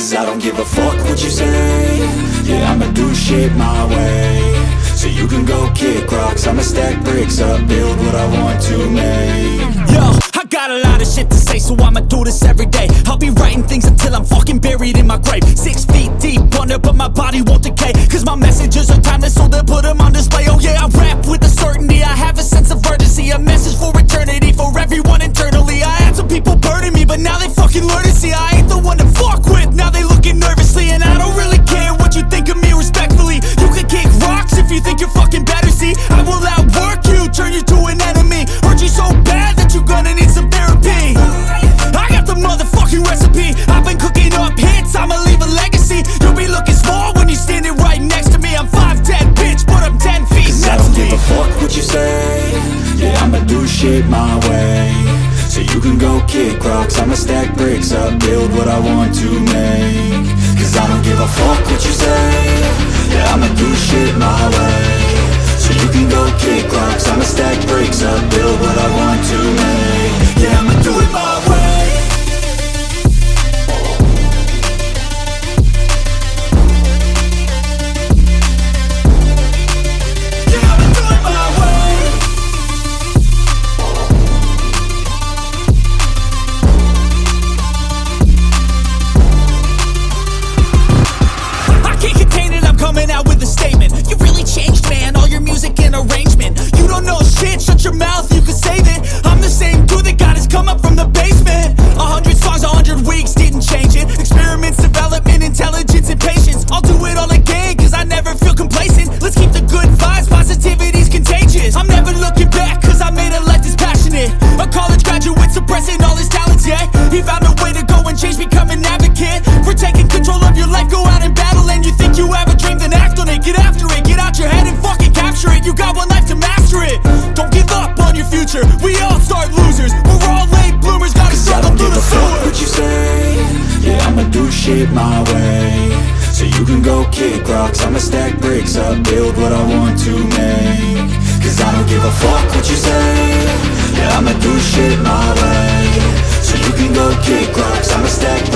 Cause I don't give a fuck what you say. Yeah, I'ma do shit my way. So you can go kick rocks, I'ma stack bricks up, build what I want to make. Yo, I got a lot of shit to say, so I'ma do this every day. I'll be writing things until I'm fucking buried in my grave. 6 feet deep under, but my body won't decay. Cause my messages are timeless, so they'll put them on display. Oh yeah, I rap with a certainty, I have a sense of urgency. A message for eternity, for everyone internally. I had some people burning me, but now they fucking learn to see I ain't the one to fuck with, now they looking nervously. And I don't really care what you think of me, respectfully. You can kick rocks if you think you're fucking better, see. I will outwork you, turn you to an enemy. Hurt you so bad that you're gonna need some therapy. I got the motherfucking recipe, I've been cooking up hits, I'ma leave a legacy. You'll be looking small when you're standing right next to me. I'm 5'10", bitch, but I'm 10 feet Cause I don't give a fuck what you say. Yeah, I'ma do shit my way. So you can go kick rocks, I'ma stack bricks up, build what I want to make. Cause I don't give a fuck what you say. Yeah, I'ma do shit my way. So you can go kick rocks, I'ma stack bricks up, build what I want to make. Yeah, I'ma do it my way. Coming out with a statement. You really changed, man, all your music and arrangement. You don't know shit, shut your mouth, you can save it. I'm the same dude that got his come up from the basement. 100 songs, 100 weeks, didn't change it. Experiments, development, intelligence, and patience. I'll do it all again, cause I never feel complacent. Let's keep the good vibes, positivity's contagious. I'm never looking back, cause I made a life that's passionate. A college graduate suppressing all his talents, yeah. He found a way to go and change, become an advocate for taking control of your life, go out and battle. And you think you have a dream, then act on it. Get after it, get out your head and fucking capture it. You got one life to master it. Don't give up on your future, we all start losers. We're all late bloomers, gotta struggle through the sewer. What you say? Yeah, I'ma do shit my way. So you can go kick rocks, I'ma stack bricks up, build what I want to make. Cause I don't give a fuck what you say. Yeah, I'ma do shit my way. So you can go kick rocks, I'ma stack